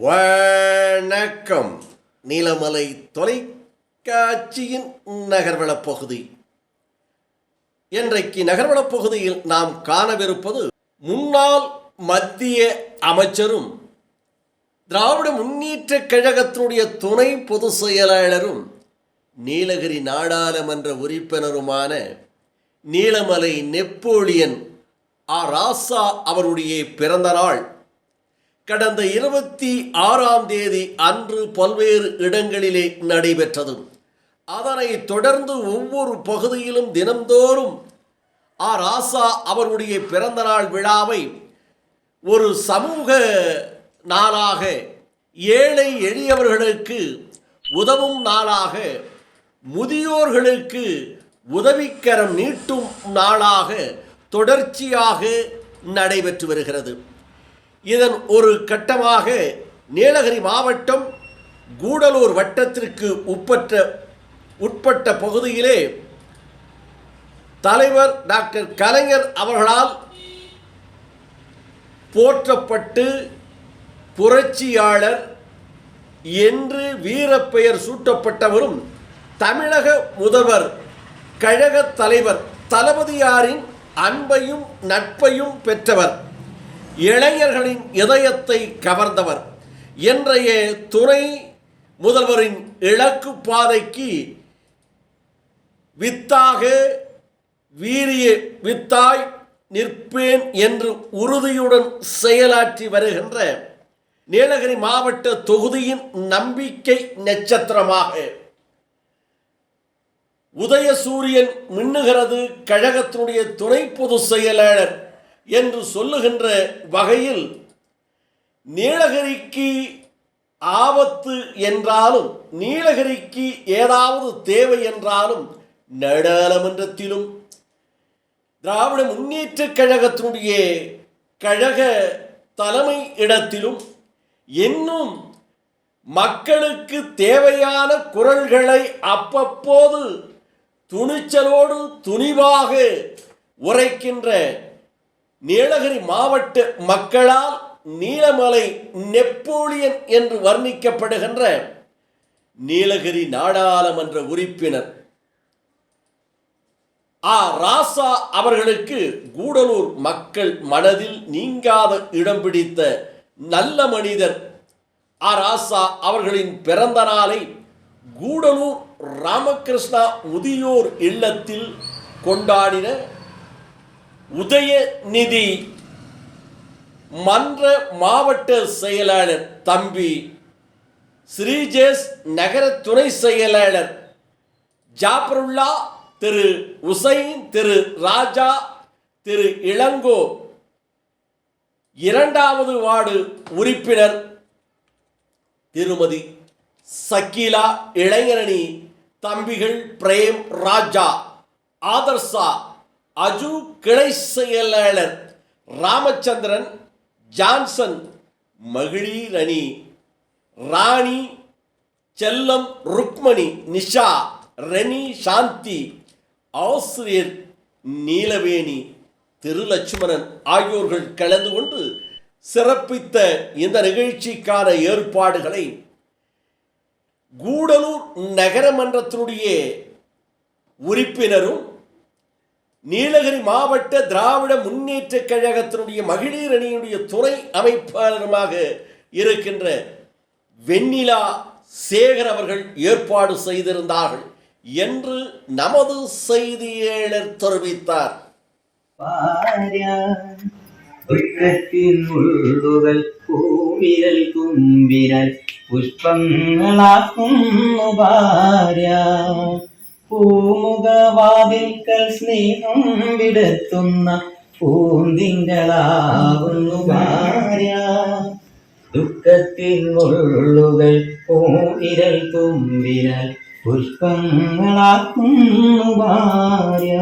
வணக்கம். நீலமலை தொலைக்காட்சியின் நகர்வளப் பகுதி. இன்றைக்கு நகர்வளப் பகுதியில் நாம் காணவிருப்பது முன்னாள் மத்திய அமைச்சரும் திராவிட முன்னேற்ற கழகத்தினுடைய துணை பொதுச் செயலாளரும் நீலகிரி நாடாளுமன்ற உறுப்பினருமான நீலமலை நெப்போலியன் ராசா அவருடைய பிறந்த நாள் கடந்த 26ஆம் தேதி அன்று பல்வேறு இடங்களிலே நடைபெற்றது. அதனைத் தொடர்ந்து ஒவ்வொரு பகுதியிலும் தினந்தோறும் ராசா அவருடைய பிறந்தநாள் விழாவை ஒரு சமூக நாளாக, ஏழை எளியவர்களுக்கு உதவும் நாளாக, முதியோர்களுக்கு உதவிக்கரம் நீட்டும் நாளாக தொடர்ச்சியாக நடைபெற்று வருகிறது. இதன் ஒரு கட்டமாக நீலகிரி மாவட்டம் கூடலூர் வட்டத்திற்கு உட்பட்ட பகுதியிலே தலைவர் டாக்டர் கலைஞர் அவர்களால் போற்றப்பட்டு புரட்சியாளர் என்று வீரப்பெயர் சூட்டப்பட்டவரும் தமிழக முதல்வர் கழக தலைவர் தளபதியாரின் அன்பையும் நட்பையும் பெற்றவர், இளைஞர்களின் இதயத்தை கவர்ந்தவர், இன்றைய துணை முதல்வரின் இலக்கு பாதைக்கு வித்தாக வீரிய வித்தாய் நிற்பேன் என்று உறுதியுடன் செயலாற்றி வருகின்ற நீலகிரி மாவட்ட தொகுதியின் நம்பிக்கை நட்சத்திரமாக உதயசூரியன் மின்னுகிறது கழகத்தினுடைய துணை பொதுச் செயலாளர் என்று சொல்லுகின்ற வகையில் நீலகிரிக்கு ஆபத்து என்றாலும், நீலகிரிக்கு ஏதாவது தேவை என்றாலும் நாடாளுமன்றத்திலும் திராவிட முன்னேற்ற கழகத்தினுடைய கழக தலைமை இடத்திலும் இன்னும் மக்களுக்கு தேவையான குரல்களை அப்பப்போது துணிச்சலோடு துணிவாக உரைக்கின்ற நீலகிரி மாவட்ட மக்களால் நீலமலை நெப்போலியன் என்று வர்ணிக்கப்படுகின்ற நீலகிரி நாடாளுமன்ற உறுப்பினர் ராசா அவர்களுக்கு கூடலூர் மக்கள் மனதில் நீங்காத இடம் பிடித்த நல்ல மனிதர் ராசா அவர்களின் பிறந்த நாளை கூடலூர் ராமகிருஷ்ணா முதியோர் இல்லத்தில் கொண்டாடின உதயநிதி மன்ற மாவட்ட செயலாளர் தம்பி ஸ்ரீஜேஷ், நகர துணை செயலாளர் ஜாபருல்லா, திரு உசைன், திரு ராஜா, திரு இளங்கோ, 2வது வார்டு உறுப்பினர் திருமதி சக்கீலா, இளைஞரணி தம்பிகள் பிரேம், ராஜா, ஆதர்சா, அஜு, கிளை செயலாளர் ராமச்சந்திரன், ஜான்சன், மகளிர் அணி ராணி, செல்லம், ருக்மணி, நிஷா, ரெனி, சாந்தி, ஆசிரியர் நீலவேணி, திருலட்சுமணன் ஆகியோர்கள் கலந்து கொண்டு சிறப்பித்த இந்த நிகழ்ச்சிக்கான ஏற்பாடுகளை கூடலூர் நகரமன்றத்தினுடைய உறுப்பினரும் நீலகிரி மாவட்ட திராவிட முன்னேற்ற கழகத்தினுடைய மகளிர் அணியினுடைய துணை அமைப்பாளருமாக இருக்கின்ற வெண்ணிலா சேகர் அவர்கள் ஏற்பாடு செய்திருந்தார்கள் என்று நமது செய்தியாளர் தெரிவித்தார். പുഷ്പങ്ങളാക്കും പൂമുഖവാതിൽക്കൽ സ്നേഹം വിടത്തുന്ന പൂന്തിങ്കളാവുന്നു ഭാര്യ. ദുഃഖത്തിൽ മുള്ളുകൾ പൂവിരൽ തുമ്പിനാൽ പുഷ്പങ്ങളാക്കുന്നു ഭാര്യ.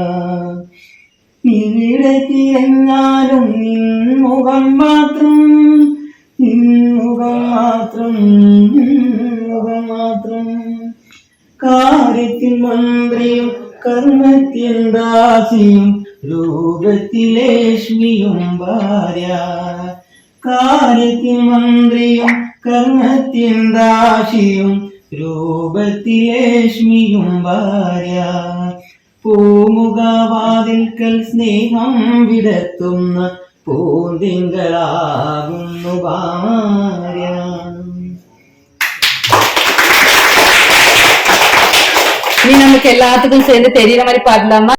ഇവിടെ തിരഞ്ഞാലും നിൻമുഖം മാത്രം, നിൻമുഖം മാത്രം, മുഖം മാത്രം. കാര്യത്തിൽ മന്ത്രിയും കർമ്മത്തിൽ ദാസിയും രൂപത്തിൽ ലക്ഷ്മിയും ഭാര്യ. കാര്യത്തിൻ മന്ത്രിയും കർമ്മത്തിൻ ദാശിയും രൂപത്തിലേഷ്മിയും ഭാര്യ പൂമുഖവാതിൽക്കൽ സ്നേഹം വിടത്തുന്ന പൂന്തിങ്കളാകുന്നു ഭാര്യ. நீ நமக்கு எல்லாத்துக்கும் சேர்ந்து தெரியற மாதிரி பாடலாமா?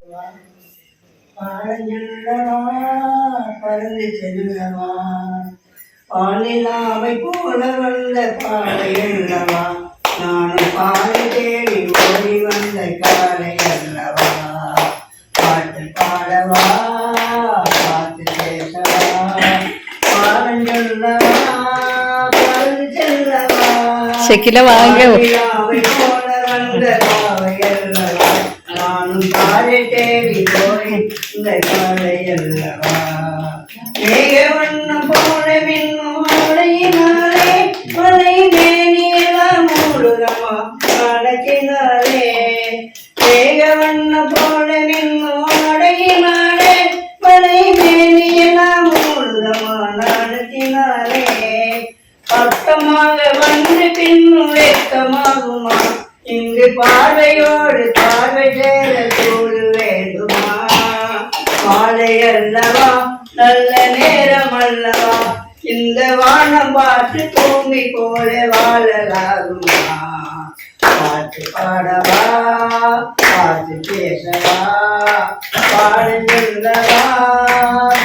பறந்து செல்லவா பாலிலாவை போல வந்த பாலை அல்லவா நானும் பாலை தேடி ஓடி வந்த காலை அல்லவா பாட்டு பாடவா பாட்டு பேசவா பாலஞ்சொல்லவா பறந்து செல்லவா செக்கில வாங்க பாலிலாவை போல வந்த பாலை அல்லவா நானும் பாலை தேடி ஓடி இந்த காலை அல்லவா மேகவண்ணம் போல மின்னும் ஆடையினாலே மலை மேனியெல்லாம் மூடுதமா நடக்கினாலே மேகவண்ணம் போல மின்னும் ஆடையினாலே மலை மேனியெல்லாம் மூடுதமா நடக்கினாலே பக்கமாக வந்து பின்னும் வெக்கமாகுமா இங்கு பார்வையோடு பார்வை சேர கூறு வேண்டுமா மாலை அல்லவா நல்ல நேரம் அல்லவா இந்த வானம் பார்த்து பூமி போல வாழலாகுமா பாட்டு பாடவா பாட்டு பேசவா பாடஞ்சொல்லவா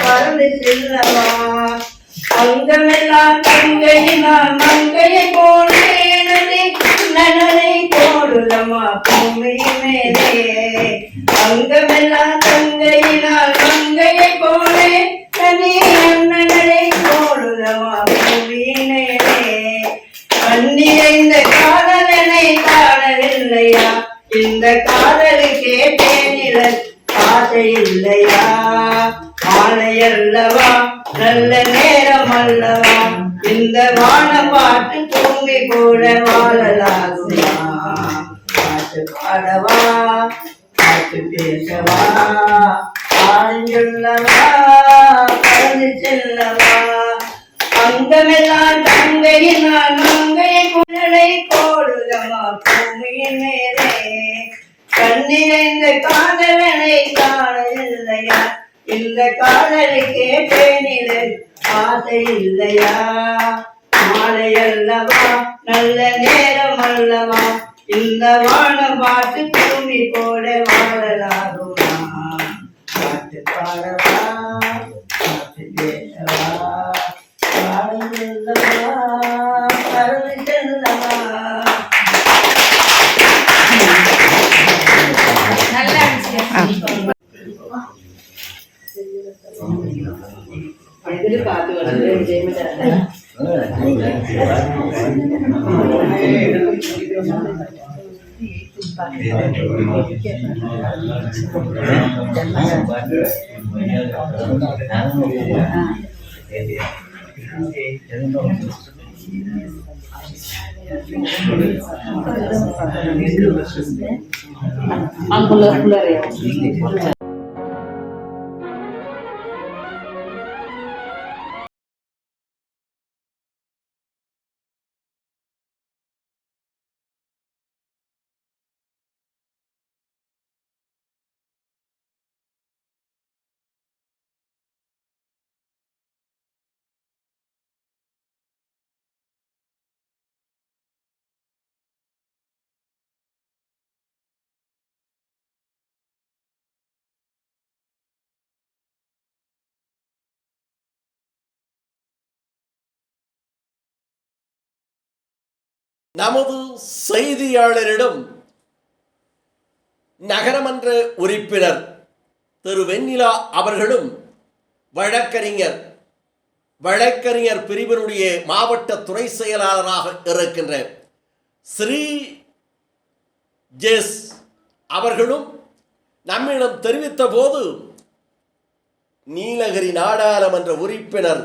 பறந்து செல்லவா அங்கமெல்லாம் தங்கையினால் மங்கையை போனேனே நனனை போடுதமா பூமி மேலே அங்கமெல்லாம் தங்கையினால் மங்கையை போலே தனி அண்ணனை போடுதமா பூமி மேலே கண்ணிறைந்த காதலனை காணவில்லையா இந்த காதலுக்கே தேனிலன் ஆசை இல்லையா மாலை அல்லவா நல்ல நேரம் அல்லவா இந்த வானம் பாட்டு பூமி கூட வாழலாகுமா பாட்டு பாடவா பாட்டு பேசவா பாடஞ்சொல்லவா பறந்து செல்லவா அங்கமெல்லாம் தங்கையினால் மங்கையை குழலை போடுதமா பூமியின் மேலே கண்ணிறைந்த காதலனை காணவில்லையா இந்த காதலுக்கே தேனிலன் ஆசை இல்லையா மாலை அல்லவா நல்ல நேரம் அல்லவா இந்த வானம் பாட்டு பூமி போல வாழலாகுமா பாட்டு பாடவா பாட்டு பேசவா பாடஞ்சொல்லவா பறந்து செல்லவா. நமது செய்தியாளரிடம் நகரமன்ற உறுப்பினர் திரு வெண்ணிலா அவர்களும் வழக்கறிஞர் பிரிவினுடைய மாவட்ட துணை செயலாளராக இருக்கின்ற ஸ்ரீ ஜெஸ் அவர்களும் நம்மிடம் தெரிவித்த போது நீலகிரி நாடாளுமன்ற உறுப்பினர்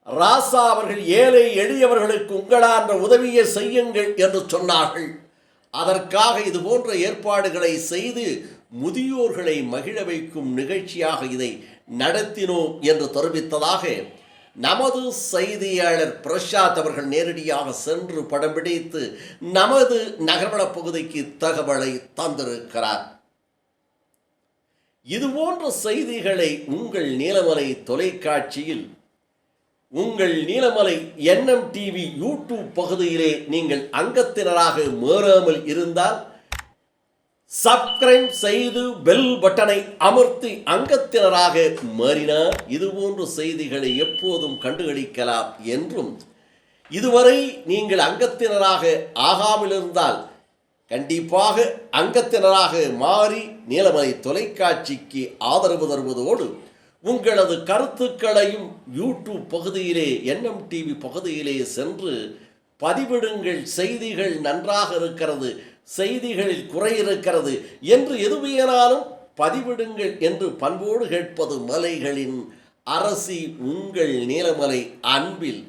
ராசா அவர்கள் ஏழை எளியவர்களுக்கு உங்களான்ற உதவியை செய்யுங்கள் என்று சொன்னார்கள். அதற்காக இது போன்ற ஏற்பாடுகளை செய்து முதியோர்களை மகிழ வைக்கும் நிகழ்ச்சியாக இதை நடத்தினோம் என்று தெரிவித்ததாக நமது செய்தியாளர் பிரசாத் அவர்கள் நேரடியாக சென்று படம் பிடித்து நமது நகர்வள பகுதிக்கு தகவலை தந்திருக்கிறார். இதுபோன்ற செய்திகளை உங்கள் நீலமலை தொலைக்காட்சியில், உங்கள் நீலமலை NMTV யூடியூப் பகுதியிலே நீங்கள் அங்கத்தினராக மாறாமல் இருந்தால் சப்ஸ்கிரைப் செய்து பெல் பட்டனை அமர்த்தி அங்கத்தினராக மாறினார் இதுபோன்ற செய்திகளை எப்போதும் கண்டுகளிக்கலாம் என்றும், இதுவரை நீங்கள் அங்கத்தினராக ஆகாமல் இருந்தால் கண்டிப்பாக அங்கத்தினராக மாறி நீலமலை தொலைக்காட்சிக்கு ஆதரவு தருவதோடு உங்களது கருத்துக்களையும் யூடியூப் பகுதியிலே NMTV பகுதியிலே சென்று பதிவிடுங்கள். செய்திகள் நன்றாக இருக்கிறது, செய்திகளில் குறை இருக்கிறது என்று எதுவேனாலும் பதிவிடுங்கள் என்று பண்போடு கேட்பது மலைகளின் அரசி உங்கள் நீலமலை அன்பில்